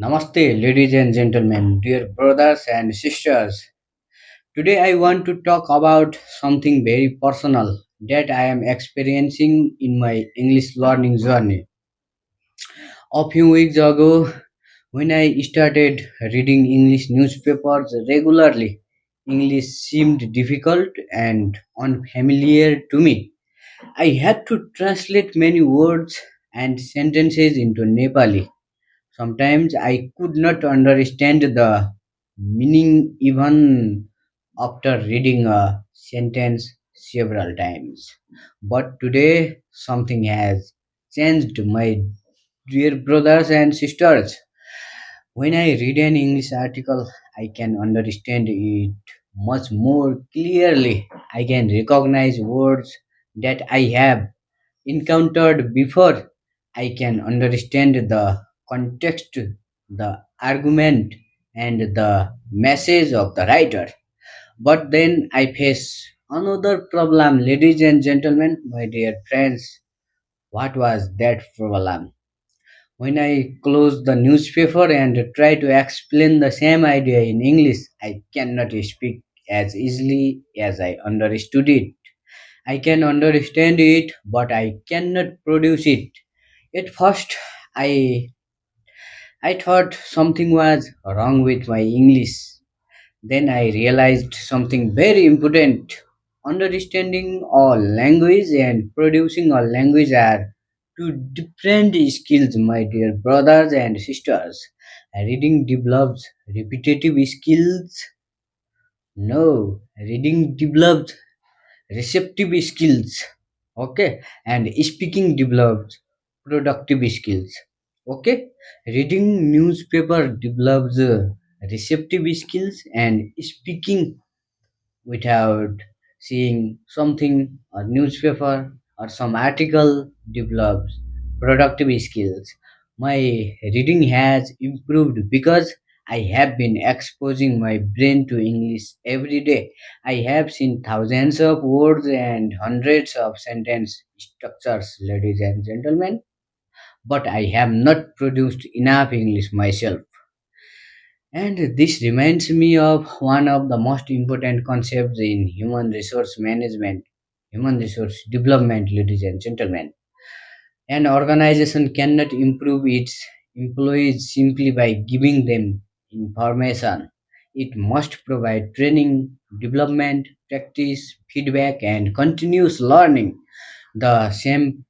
Namaste, ladies and gentlemen, dear brothers and sisters. Today I want to talk about something very personal that I am experiencing in my English learning journey. A few weeks ago, when I started reading English newspapers regularly, English seemed difficult and unfamiliar to me. I had to translate many words and sentences into Nepali. Sometimes I could not understand the meaning even after reading a sentence several times. But today, something has changed, my dear brothers and sisters. When I read an English article, I can understand it much more clearly. I can recognize words that I have encountered before. I can understand the context, the argument, and the message of the writer. But then I face another problem, ladies and gentlemen, my dear friends. What was that problem? When I close the newspaper and try to explain the same idea in English, I cannot speak as easily as I understood it. I can understand it, but I cannot produce it. At first, I I thought something was wrong with my English. Then I realized something very important. Understanding a language and producing a language are two different skills, my dear brothers and sisters. Reading develops repetitive skills. No, reading develops receptive skills. Okay, and speaking develops productive skills. Okay, reading newspaper develops receptive skills, and speaking without seeing something or newspaper or some article develops productive skills. My reading has improved because I have been exposing my brain to English every day. I have seen thousands of words and hundreds of sentence structures, ladies and gentlemen, but I have not produced enough English myself. And this reminds me of one of the most important concepts in human resource management, human resource development, ladies and gentlemen. An organization cannot improve its employees simply by giving them information. It must provide training, development, practice, feedback, and continuous learning. The same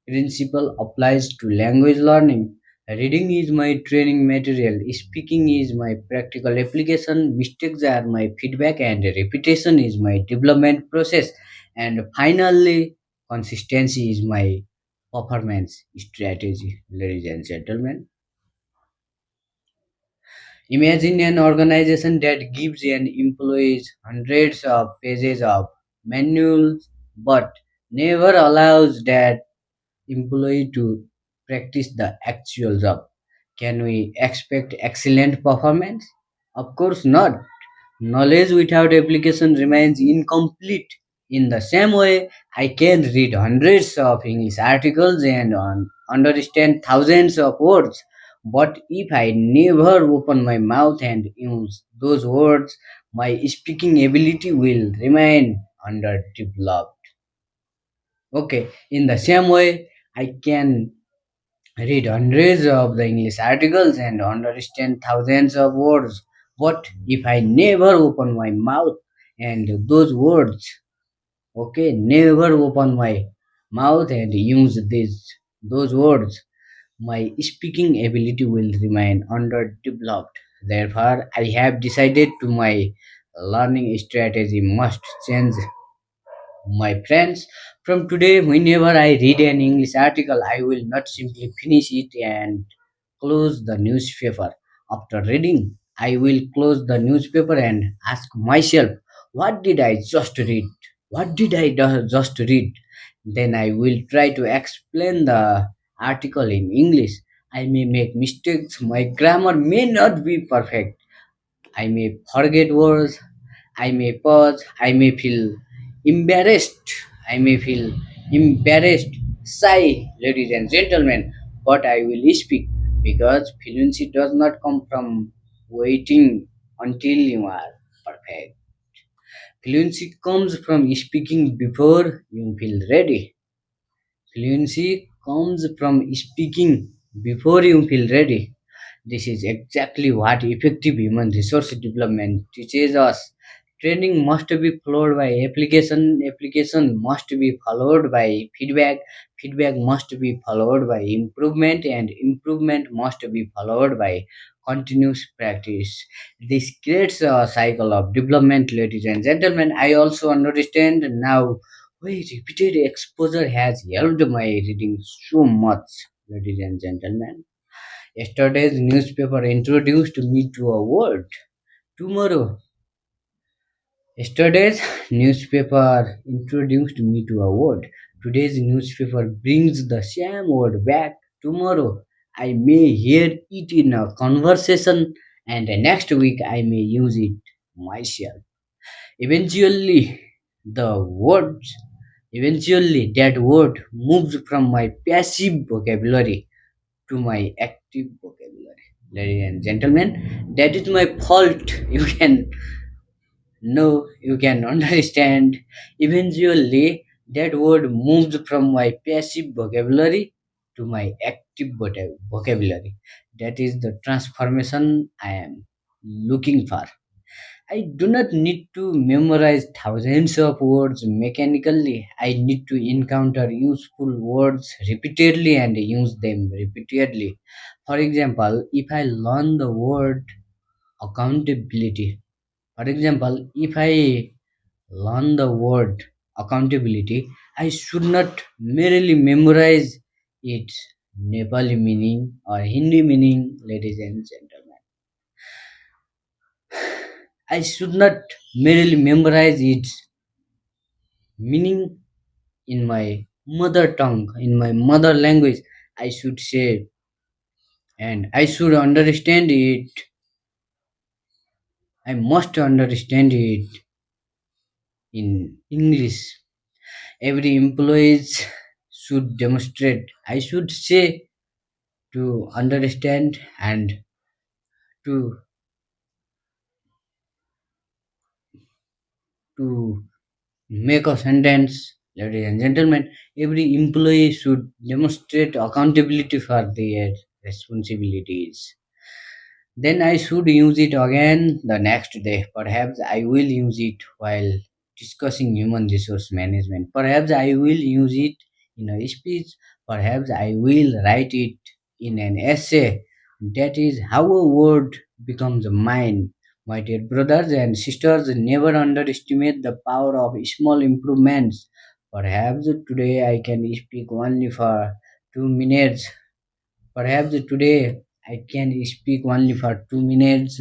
principle applies to language learning. Reading is my training material, speaking is my practical application, mistakes are my feedback, and repetition is my development process. And finally, consistency is my performance strategy, ladies and gentlemen. Imagine an organization that gives an employees hundreds of pages of manuals but never allows that employee to practice the actual job. Can we expect excellent performance? Of course not. Knowledge without application remains incomplete. In the same way, I can read hundreds of English articles and understand thousands of words. But if I never open my mouth and use those words, my speaking ability will remain underdeveloped. Okay, in the same way, I can read hundreds of the English articles and understand thousands of words. But if I never open my mouth and those words, okay, never open my mouth and use those words, my speaking ability will remain underdeveloped. Therefore, I have decided to my learning strategy must change. My friends, from today, whenever I read an English article, I will not simply finish it and close the newspaper. After reading, I will close the newspaper and ask myself, what did I just read? What did I just read? Then I will try to explain the article in English. I may make mistakes, my grammar may not be perfect, I may forget words, I may pause, I may feel embarrassed, I may feel embarrassed, shy, ladies and gentlemen, but I will speak because fluency does not come from waiting until you are perfect. Fluency comes from speaking before you feel ready. Fluency comes from speaking before you feel ready. This is exactly what effective human resource development teaches us. Training must be followed by application, application must be followed by feedback, feedback must be followed by improvement, and improvement must be followed by continuous practice. This creates a cycle of development, ladies and gentlemen. I also understand now why repeated exposure has helped my reading so much, ladies and gentlemen. Yesterday's newspaper introduced me to a word. Tomorrow, yesterday's newspaper introduced me to a word. Today's newspaper brings the same word back. Tomorrow, I may hear it in a conversation, and next week, I may use it myself. Eventually, the words, eventually, that word moves from my passive vocabulary to my active vocabulary. Ladies and gentlemen, that is my fault. You can know, you can understand. Eventually, that word moves from my passive vocabulary to my active vocabulary. That is the transformation I am looking for. I do not need to memorize thousands of words mechanically. I need to encounter useful words repeatedly and use them repeatedly. For example, if I learn the word accountability, for example, if I learn the word accountability, I should not merely memorize its Nepali meaning or Hindi meaning, ladies and gentlemen. I should not merely memorize its meaning in my mother tongue, in my mother language, I should say, and I should understand it. I must understand it in English. Every employee should demonstrate, I should say, to understand and to to make a sentence. Ladies and gentlemen, every employee should demonstrate accountability for their responsibilities. Then I should use it again the next day. Perhaps I will use it while discussing human resource management. Perhaps I will use it in a speech. Perhaps I will write it in an essay. That is how a word becomes mine. My dear brothers and sisters, never underestimate the power of small improvements. Perhaps today I can speak only for 2 minutes. Perhaps today I can speak only for 2 minutes.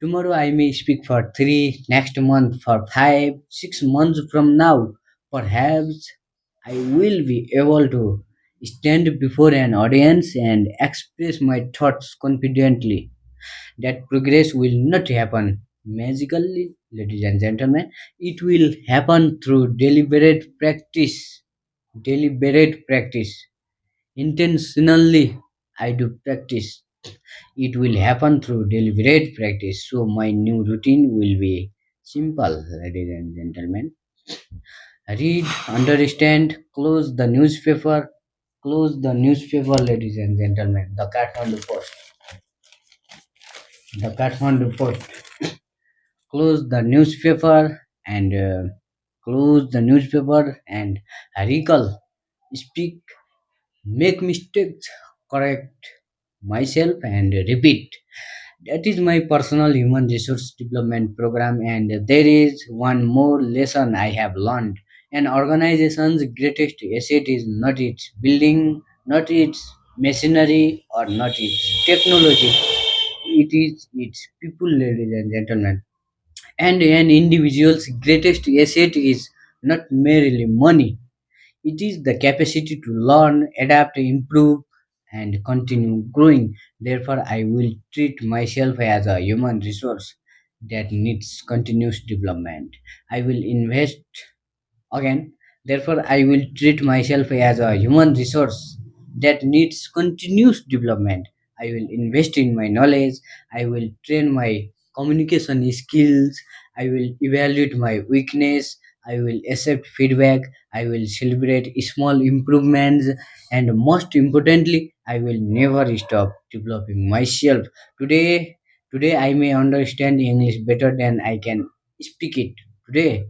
Tomorrow I may speak for three, next month for five, 6 months from now. Perhaps I will be able to stand before an audience and express my thoughts confidently. That progress will not happen magically, ladies and gentlemen. It will happen through deliberate practice. Deliberate practice. Intentionally, I do practice. It will happen through deliberate practice. So my new routine will be simple, ladies and gentlemen. Read, understand, close the newspaper, ladies and gentlemen. The Kathmandu Post. Close the newspaper and close the newspaper and recall, speak, make mistakes, correct myself and repeat. That is my personal human resource development program, and there is one more lesson I have learned. An organization's greatest asset is not its building, not its machinery, or not its technology. It is its people, ladies and gentlemen. And an individual's greatest asset is not merely money, it is the capacity to learn, adapt, improve, and continue growing. Therefore, I will treat myself as a human resource that needs continuous development. I will invest again. Therefore, I will treat myself as a human resource that needs continuous development. I will invest in my knowledge. I will train my communication skills. I will evaluate my weakness. I will accept feedback. I will celebrate small improvements. And most importantly, I will never stop developing myself. Today, today I may understand English better than I can speak it. Today,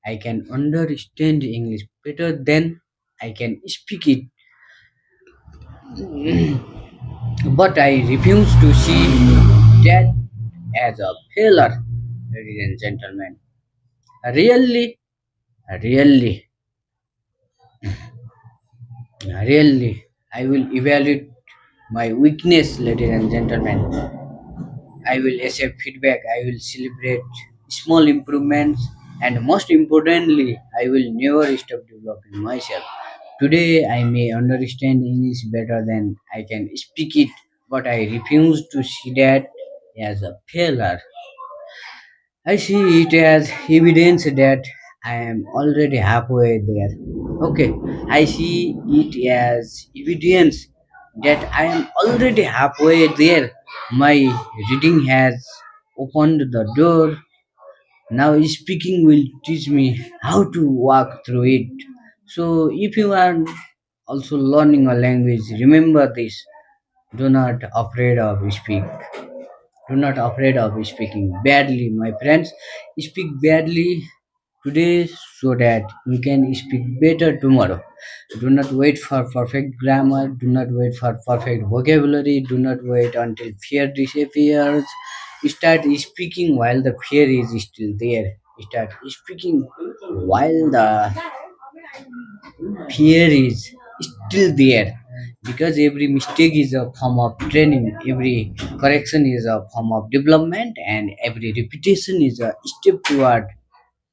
I can understand English better than I can speak it. But I refuse to see that as a failure, ladies and gentlemen. Really, really, really, I will evaluate my weakness, ladies and gentlemen. I will accept feedback. I will celebrate small improvements. And most importantly, I will never stop developing myself. Today, I may understand English better than I can speak it, but I refuse to see that as a failure. I see it as evidence that I am already halfway there. Okay, I see it as evidence that I am already halfway there. My reading has opened the door. Now speaking will teach me how to walk through it. So if you are also learning a language, remember this. Do not afraid of speak. Do not afraid of speaking badly, my friends. Speak badly today so that you can speak better tomorrow. Do not wait for perfect grammar. Do not wait for perfect vocabulary. Do not wait until fear disappears. Start speaking while the fear is still there. Start speaking while the fear is still there, because every mistake is a form of training, every correction is a form of development, and every repetition is a step toward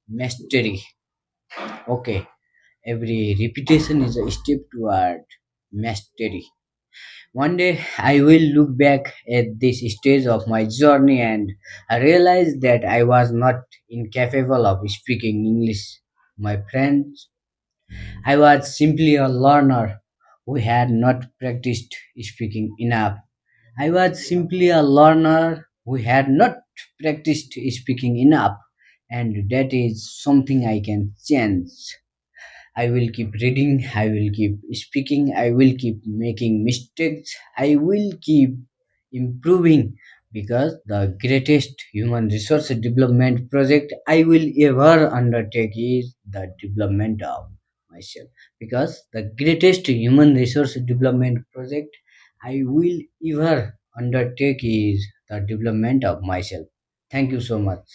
mastery. Okay, every repetition is a step toward mastery. One day I will look back at this stage of my journey and I realize that I was not incapable of speaking English, my friends. I was simply a learner who had not practiced speaking enough. I was simply a learner who had not practiced speaking enough, and that is something I can change. I will keep reading, I will keep speaking, I will keep making mistakes, I will keep improving, because the greatest human resource development project I will ever undertake is the development of myself. Because the greatest human resource development project I will ever undertake is the development of myself. Thank you so much.